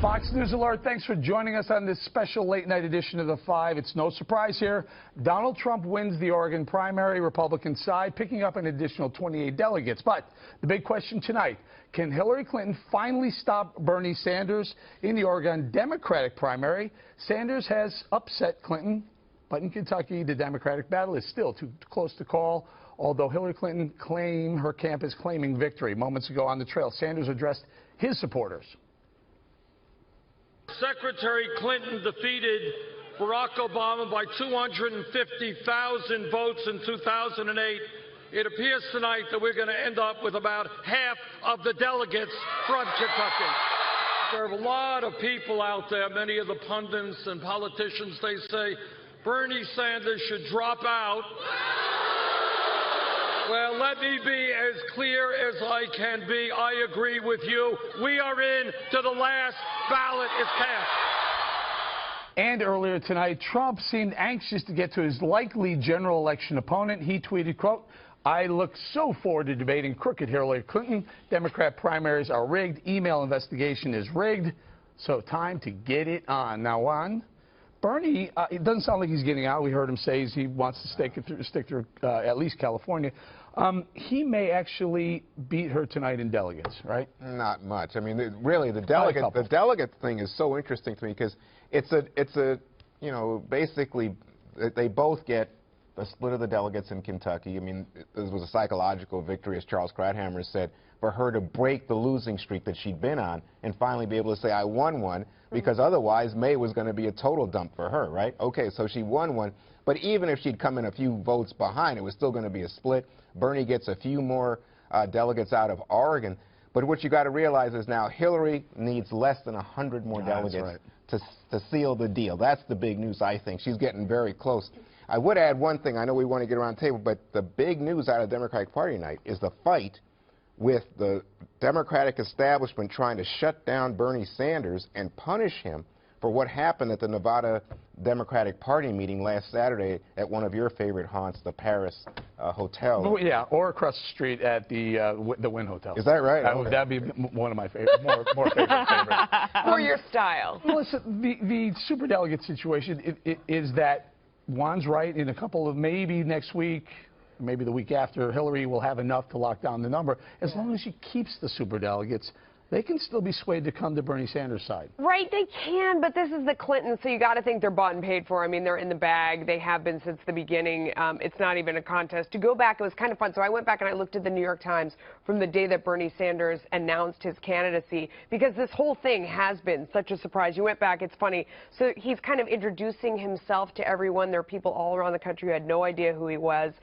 Fox News Alert, thanks for joining us on this special late-night edition of The Five. It's no surprise here. Donald Trump wins the Oregon primary, Republican side, picking up an additional 28 delegates. But the big question tonight, can Hillary Clinton finally stop Bernie Sanders in the Oregon Democratic primary? Sanders has upset Clinton, but in Kentucky, the Democratic battle is still too close to call, although Hillary Clinton her camp is claiming victory. Moments ago on the trail, Sanders addressed his supporters. Secretary Clinton defeated Barack Obama by 250,000 votes in 2008. It appears tonight that we're going to end up with about half of the delegates from Kentucky. There are a lot of people out there, many of the pundits and politicians, they say Bernie Sanders should drop out. Well, let me be as clear as I can be. I agree with you. We are in to the last ballot is cast. And earlier tonight, Trump seemed anxious to get to his likely general election opponent. He tweeted, quote, "I look so forward to debating crooked Hillary Clinton. Democrat primaries are rigged. Email investigation is rigged. So time to get it on." Now, on Bernie, it doesn't sound like he's getting out. We heard him say he wants to stick through at least California. He may actually beat her tonight in delegates, right? Not much. I mean, really, the delegate thing is so interesting to me because it's a you know, basically they both get a split of the delegates in Kentucky. I mean, this was a psychological victory, as Charles Krauthammer said, for her to break the losing streak that she'd been on and finally be able to say, I won one, because otherwise May was going to be a total dump for her, right? Okay, so she won one, but even if she'd come in a few votes behind, it was still going to be a split. Bernie gets a few more delegates out of Oregon, but what you got to realize is now Hillary needs less than 100 more delegates to seal the deal. That's the big news, I think. She's getting very close. I would add one thing. I know we want to get around the table, but the big news out of the Democratic Party tonight is the fight with the Democratic establishment trying to shut down Bernie Sanders and punish him for what happened at the Nevada Democratic Party meeting last Saturday at one of your favorite haunts, the Paris Hotel. Oh, yeah, or across the street at the Wynn Hotel. Is that right? That'd be one of my favorite, more favorite favorites. For your style. Listen, the superdelegate situation is that Juan's right. In a couple of, maybe next week, maybe the week after, Hillary will have enough to lock down the number. As long as she keeps the superdelegates, they can still be swayed to come to Bernie Sanders' side. Right, they can, but this is the Clintons, so you got to think they're bought and paid for. I mean, they're in the bag. They have been since the beginning. It's not even a contest. To go back, it was kind of fun. So I went back and I looked at the New York Times from the day that Bernie Sanders announced his candidacy, because this whole thing has been such a surprise. You went back, it's funny. So he's kind of introducing himself to everyone. There are people all around the country who had no idea who he was.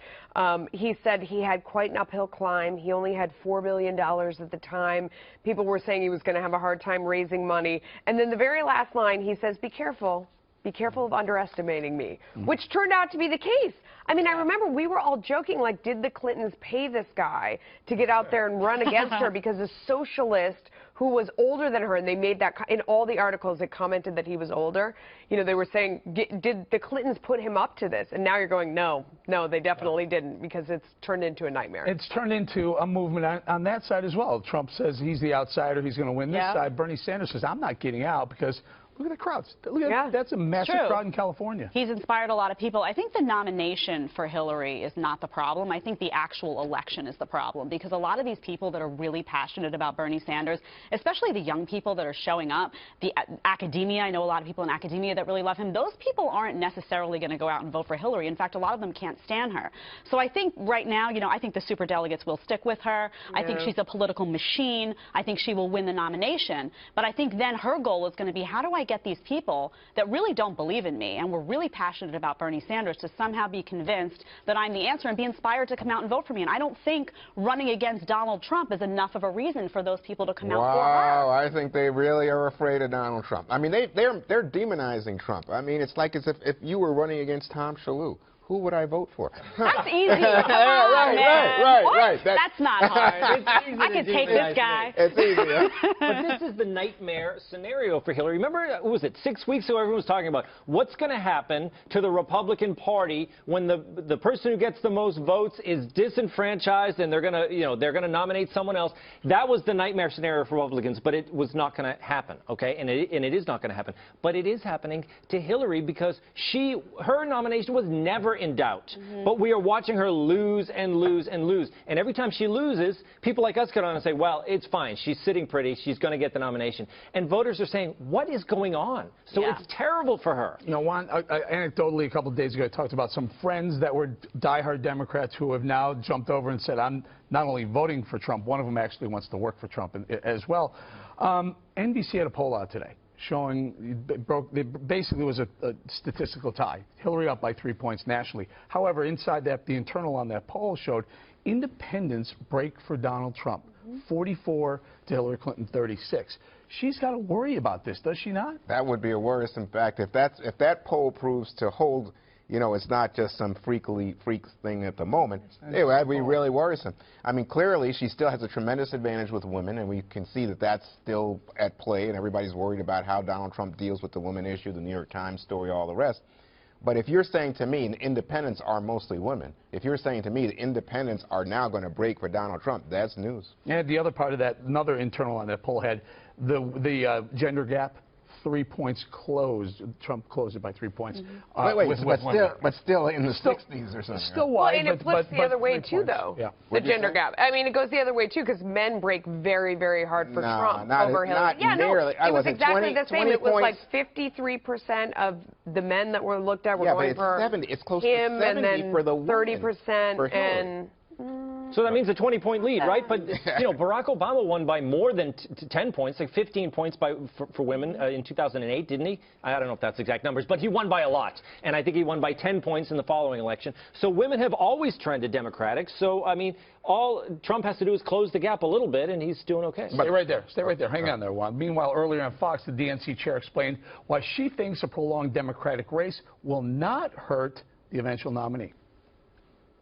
He said he had quite an uphill climb. He only had $4 billion at the time. People were saying he was going to have a hard time raising money. And then the very last line, he says, be careful of underestimating me, which turned out to be the case. I mean, I remember we were all joking, like, did the Clintons pay this guy to get out there and run against her because a socialist who was older than her, and they made that, in all the articles that commented that he was older, you know, they were saying, did the Clintons put him up to this? And now you're going, no, they definitely didn't, because it's turned into a nightmare. It's turned into a movement on that side as well. Trump says he's the outsider, he's going to win this side. Bernie Sanders says, I'm not getting out, because look at the crowds. Look at that's a massive crowd in California. He's inspired a lot of people. I think the nomination for Hillary is not the problem. I think the actual election is the problem, because a lot of these people that are really passionate about Bernie Sanders, especially the young people that are showing up, the academia, I know a lot of people in academia that really love him, those people aren't necessarily going to go out and vote for Hillary. In fact, a lot of them can't stand her. So I think right now, you know, I think the superdelegates will stick with her. I think she's a political machine. I think she will win the nomination. But I think then her goal is going to be, how do I get these people that really don't believe in me and were really passionate about Bernie Sanders to somehow be convinced that I'm the answer and be inspired to come out and vote for me? And I don't think running against Donald Trump is enough of a reason for those people to come out for her. Wow, I think they really are afraid of Donald Trump. I mean, they're demonizing Trump. I mean, it's like as if you were running against Tom Shalhoub, who would I vote for? That's easy. Come on, man. Right. That's not hard. It's easy I to could do take that, this guy. It's easy. Huh? But this is the nightmare scenario for Hillary. Remember, what was it, 6 weeks ago, everyone was talking about what's going to happen to the Republican Party when the person who gets the most votes is disenfranchised and they're going to nominate someone else. That was the nightmare scenario for Republicans, but it was not going to happen, okay? And it is not going to happen. But it is happening to Hillary because her nomination was never in doubt. But we are watching her lose and lose and lose. And every time she loses, people like us get on and say, well, it's fine. She's sitting pretty. She's going to get the nomination. And voters are saying, what is going on? So it's terrible for her. You know, Juan, anecdotally, a couple of days ago, I talked about some friends that were diehard Democrats who have now jumped over and said, I'm not only voting for Trump, one of them actually wants to work for Trump as well. NBC had a poll out today showing basically was a statistical tie. Hillary up by 3 points nationally. However, inside that, the internal on that poll showed independents break for Donald Trump. 44 to Hillary Clinton, 36. She's got to worry about this, does she not? That would be a worrisome fact. If that poll proves to hold, you know, it's not just some freak thing at the moment, it would be really worrisome. I mean, clearly, she still has a tremendous advantage with women, and we can see that that's still at play, and everybody's worried about how Donald Trump deals with the women issue, the New York Times story, all the rest. But if you're saying to me, independents are mostly women, if you're saying to me that independents are now going to break for Donald Trump, that's news. And the other part of that, another internal on that poll had the gender gap. 3 points closed. Trump closed it by 3 points. But still in the 60s or something. Still wide. Well, and it flips the other way, too, though. Yeah. The gender gap. I mean, it goes the other way, too, because men break very, very hard for Trump over Hillary. Yeah, nearly. It was exactly the same. It was like points. 53% of the men that were looked at were going for 70. It's close him, to 70 and then for the 30% and... So that means a 20-point lead, right? But, you know, Barack Obama won by more than 10 points, like 15 points for women in 2008, didn't he? I don't know if that's exact numbers, but he won by a lot. And I think he won by 10 points in the following election. So women have always trended Democratic. So, I mean, all Trump has to do is close the gap a little bit, and he's doing okay. Stay right there. Stay right there. Hang on there, Juan. Meanwhile, earlier on Fox, the DNC chair explained why she thinks a prolonged Democratic race will not hurt the eventual nominee.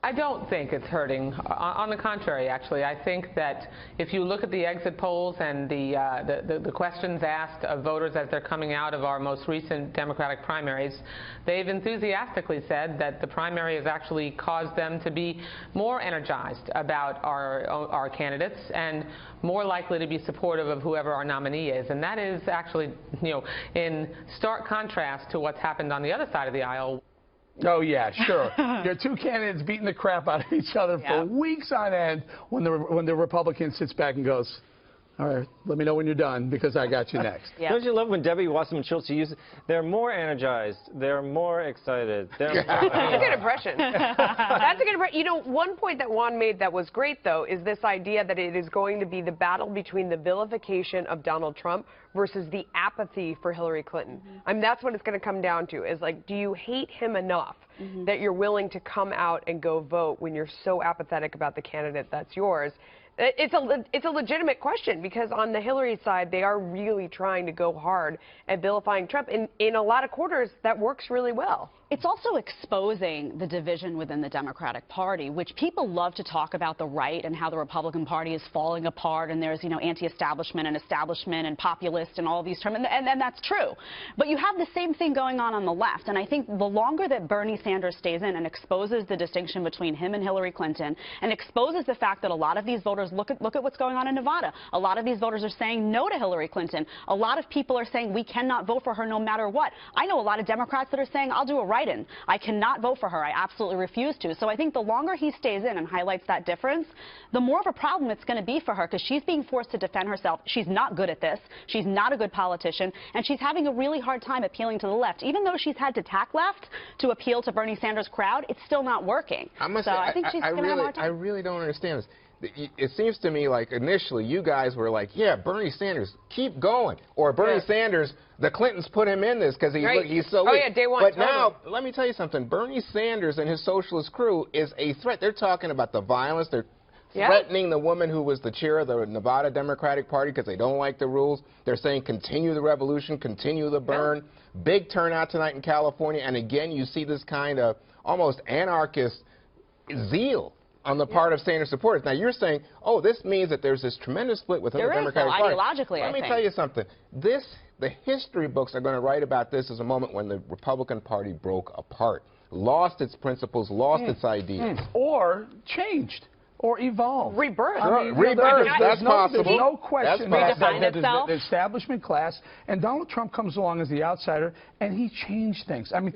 I don't think it's hurting. On the contrary, actually, I think that if you look at the exit polls and the questions asked of voters as they're coming out of our most recent Democratic primaries, they've enthusiastically said that the primary has actually caused them to be more energized about our candidates and more likely to be supportive of whoever our nominee is. And that is actually, you know, in stark contrast to what's happened on the other side of the aisle. Oh, yeah, sure. Your two candidates beating the crap out of each other for weeks on end when the Republican sits back and goes, all right, let me know when you're done because I got you next. Don't you love when Debbie Wasserman Schultz uses, they're more energized, they're more excited. That's a good impression. That's a good impression. You know, one point that Juan made that was great, though, is this idea that it is going to be the battle between the vilification of Donald Trump versus the apathy for Hillary Clinton. I mean, that's what it's going to come down to, is like, do you hate him enough that you're willing to come out and go vote when you're so apathetic about the candidate that's yours? It's a legitimate question because on the Hillary side, they are really trying to go hard at vilifying Trump. In a lot of quarters, that works really well. It's also exposing the division within the Democratic Party, which people love to talk about the right and how the Republican Party is falling apart and there's, you know, anti-establishment and establishment and populist and all these terms, and that's true. But you have the same thing going on the left, and I think the longer that Bernie Sanders stays in and exposes the distinction between him and Hillary Clinton and exposes the fact that a lot of these voters look at what's going on in Nevada. A lot of these voters are saying no to Hillary Clinton. A lot of people are saying we cannot vote for her no matter what. I know a lot of Democrats that are saying I'll do a write-in. I cannot vote for her. I absolutely refuse to. So I think the longer he stays in and highlights that difference, the more of a problem it's going to be for her because she's being forced to defend herself. She's not good at this. She's not a good politician, and she's having a really hard time appealing to the left. Even though she's had to tack left to appeal to Bernie Sanders' crowd, it's still not working. I think she's going to have a hard time. I really don't understand this. It seems to me like initially you guys were like, yeah, Bernie Sanders, keep going. Or Bernie Sanders, the Clintons put him in this because he's so weak. Oh, yeah, day one. But now, let me tell you something. Bernie Sanders and his socialist crew is a threat. They're talking about the violence. They're threatening the woman who was the chair of the Nevada Democratic Party because they don't like the rules. They're saying continue the revolution, continue the burn. Big turnout tonight in California. And again, you see this kind of almost anarchist zeal on the part of Sanders supporters. Now, you're saying, oh, this means that there's this tremendous split within the Democratic Party. Ideologically, Let me tell you something. The history books are going to write about this as a moment when the Republican Party broke apart, lost its principles, lost its ideas. Or changed. Or evolved. Rebirth. I mean, rebirth, that's possible. There's no question That's that the establishment class, and Donald Trump comes along as the outsider, and he changed things. I mean,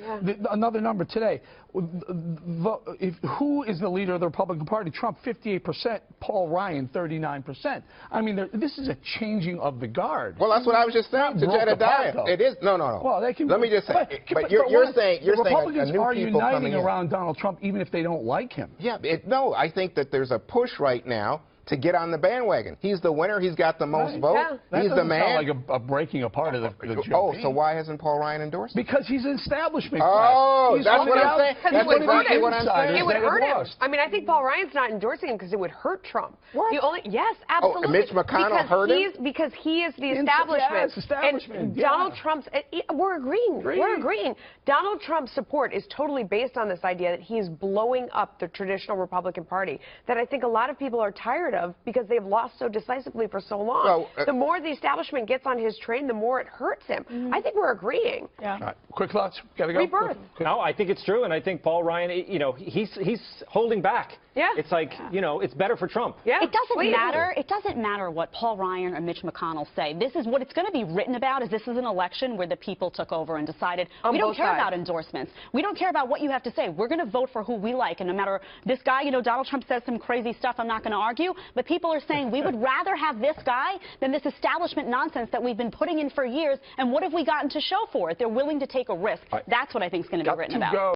another number today. Who is the leader of the Republican Party? Trump, 58%. Paul Ryan, 39%. I mean, this is a changing of the guard. Well, that's what I was just saying to Jedediah. It is. No. Well, they can. Let me just say. But you're saying Republicans new are people uniting around Donald Trump, even if they don't like him. Yeah. No, I think that there's a push right now to get on the bandwagon. He's the winner. He's got the most votes. Yeah. He's the man. Sound like a breaking apart of the GOP. Oh, so why hasn't Paul Ryan endorsed him? Because he's an establishment class. That's what I'm saying. That's exactly what I'm saying. It would hurt him. I mean, I think Paul Ryan's not endorsing him because it would hurt Trump. What? Yes, absolutely. Oh, Mitch McConnell hurt him? Because he is the establishment. Yes, establishment. And Donald Trump's, we're agreeing. We're agreeing. Donald Trump's support is totally based on this idea that he is blowing up the traditional Republican Party that I think a lot of people are tired of because they've lost so decisively for so long. The more the establishment gets on his train, the more it hurts him. I think we're agreeing. Yeah. All right. Quick thoughts. Got to go. Rebirth. No, I think it's true, and I think Paul Ryan, he's holding back. Yeah. It's like, it's better for Trump. Yeah. It doesn't matter. It doesn't matter what Paul Ryan or Mitch McConnell say. This is what it's going to be written about. Is this is an election where the people took over and decided we don't care about endorsements. We don't care about what you have to say. We're going to vote for who we like, and no matter this guy, Donald Trump says some crazy stuff. I'm not going to argue, but people are saying we would rather have this guy than this establishment nonsense that we've been putting in for years. And what have we gotten to show for it? They're willing to take a risk. That's what I think is going to be written about.